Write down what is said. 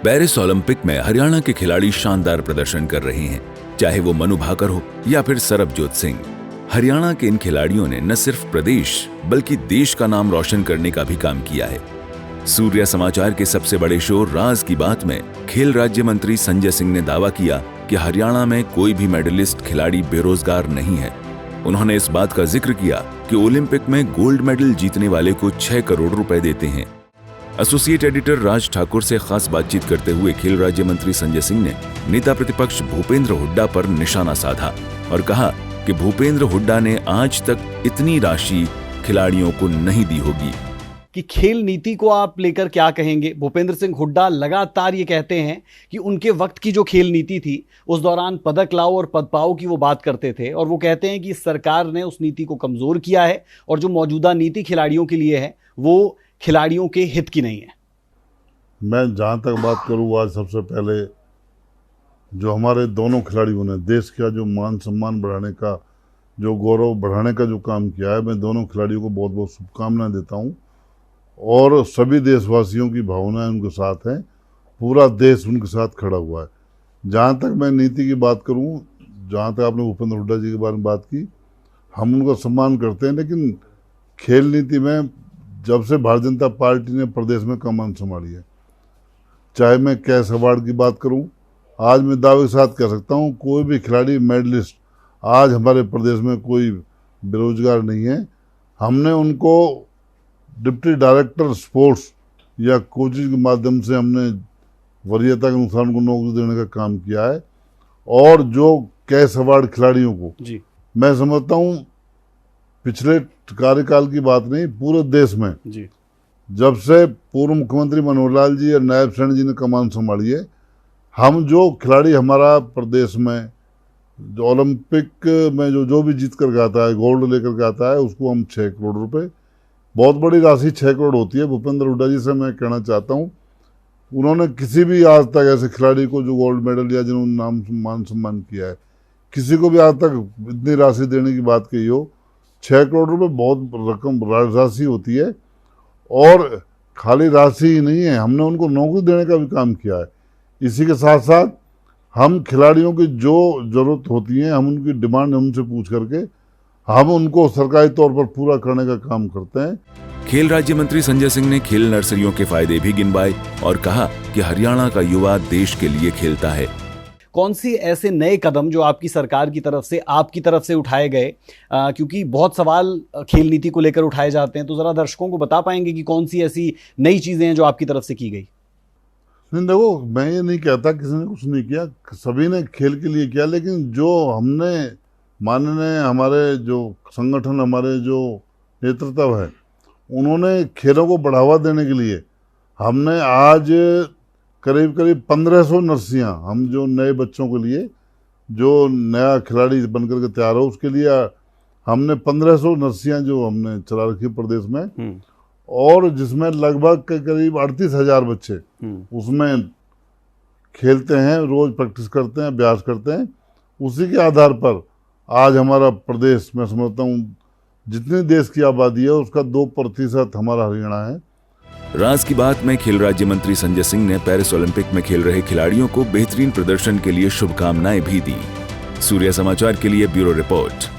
Paris Olympic में हरियाणा के खिलाड़ी शानदार प्रदर्शन कर रहे हैं, चाहे वो मनु भाकर हो या फिर सरबजोत सिंह। हरियाणा के इन खिलाड़ियों ने न सिर्फ प्रदेश बल्कि देश का नाम रोशन करने का भी काम किया है। सूर्य समाचार के सबसे बड़े शो राज की बात में खेल राज्य मंत्री संजय सिंह ने दावा किया कि हरियाणा में कोई भी मेडलिस्ट खिलाड़ी बेरोजगार नहीं है। उन्होंने इस बात का जिक्र किया कि ओलंपिक में गोल्ड मेडल जीतने वाले को 6 करोड़ रुपए देते हैं। एसोसिएट एडिटर राज ठाकुर से खास बातचीत करते हुए खेल राज्य मंत्री संजय सिंह ने नेता प्रतिपक्ष भूपेंद्र हुड्डा पर निशाना साधा और कहा कि भूपेंद्र हुड्डा ने आज तक इतनी राशि खिलाड़ियों को नहीं दी होगी। कि खेल नीति को आप लेकर क्या कहेंगे? भूपेंद्र सिंह हुड्डा लगातार ये कहते हैं कि उनके वक्त की जो खेल नीति थी उस दौरान पदक लाओ और पद पाओ की वो बात करते थे, और वो कहते हैं कि सरकार ने उस नीति को कमजोर किया है और जो मौजूदा नीति खिलाड़ियों के लिए है वो खिलाड़ियों के हित की नहीं है। मैं जहाँ तक बात करूँ, आज सबसे पहले जो हमारे दोनों खिलाड़ियों ने देश का जो मान सम्मान बढ़ाने का, जो गौरव बढ़ाने का जो काम किया है, मैं दोनों खिलाड़ियों को बहुत बहुत शुभकामनाएं देता हूँ और सभी देशवासियों की भावनाएं उनके साथ हैं। पूरा देश उनके साथ खड़ा हुआ है। जहाँ तक मैं नीति की बात करूँ, जहाँ तक आपने भूपेंद्र हुड्डा जी के बारे में बात की, हम उनका सम्मान करते हैं, लेकिन खेल नीति में जब से भारतीय जनता पार्टी ने प्रदेश में कमान संभाली है, चाहे मैं कैश अवार्ड की बात करूं, आज मैं दावे के साथ कह सकता हूं कोई भी खिलाड़ी मेडलिस्ट आज हमारे प्रदेश में कोई बेरोजगार नहीं है। हमने उनको डिप्टी डायरेक्टर स्पोर्ट्स या कोचिंग के माध्यम से हमने वरीयता के अनुसार उनको नौकरी देने का काम किया है। और जो कैश अवार्ड खिलाड़ियों को जी मैं समझता हूँ पिछले कार्यकाल की बात नहीं, पूरे देश में जी जब से पूर्व मुख्यमंत्री मनोहर लाल जी और नायब सैनी जी ने कमान संभाली है, हम जो खिलाड़ी हमारा प्रदेश में जो ओलंपिक में जो भी जीत कर आता है, गोल्ड लेकर के आता है, उसको हम 6 करोड़ रुपए, बहुत बड़ी राशि 6 करोड़ होती है। भूपेंद्र हुड्डा जी से मैं कहना चाहता हूँ, उन्होंने किसी भी आज तक ऐसे खिलाड़ी को जो गोल्ड मेडल या जिन्होंने नाम मान सम्मान किया है, किसी को भी आज तक इतनी राशि देने की बात कही हो। 6 करोड़ रुपए बहुत रकम राशि होती है, और खाली राशि ही नहीं है, हमने उनको नौकरी देने का भी काम किया है। इसी के साथ साथ हम खिलाड़ियों की जो जरूरत होती है, हम उनकी डिमांड हमसे पूछ करके हम उनको सरकारी तौर पर पूरा करने का काम करते हैं। खेल राज्य मंत्री संजय सिंह ने खेल नर्सरियों के फायदे भी गिनवाए और कहा कि हरियाणा का युवा देश के लिए खेलता है। कौन सी ऐसे नए कदम जो आपकी सरकार की तरफ से, आपकी तरफ से उठाए गए, क्योंकि बहुत सवाल खेल नीति को लेकर उठाए जाते हैं, तो जरा दर्शकों को बता पाएंगे कि कौन सी ऐसी नई चीजें हैं जो आपकी तरफ से की गई? नहीं, देखो, मैं ये नहीं कहता किसी ने कुछ नहीं किया, सभी ने खेल के लिए किया, लेकिन जो हमने माननीय हमारे जो संगठन, हमारे जो नेतृत्व है, उन्होंने खेलों को बढ़ावा देने के लिए हमने आज करीब 1500 नर्सरियाँ, हम जो नए बच्चों के लिए जो नया खिलाड़ी बनकर के तैयार हो उसके लिए हमने 1500 नर्सरियाँ जो हमने चला रखी प्रदेश में, और जिसमें लगभग करीब 38,000 बच्चे उसमें खेलते हैं, रोज प्रैक्टिस करते हैं, अभ्यास करते हैं। उसी के आधार पर आज हमारा प्रदेश, मैं समझता हूँ जितनी देश की आबादी है उसका 2% हमारा हरियाणा है। राज की बात में खेल राज्य मंत्री संजय सिंह ने पेरिस ओलंपिक में खेल रहे खिलाड़ियों को बेहतरीन प्रदर्शन के लिए शुभकामनाएं भी दी। सूर्य समाचार के लिए ब्यूरो रिपोर्ट।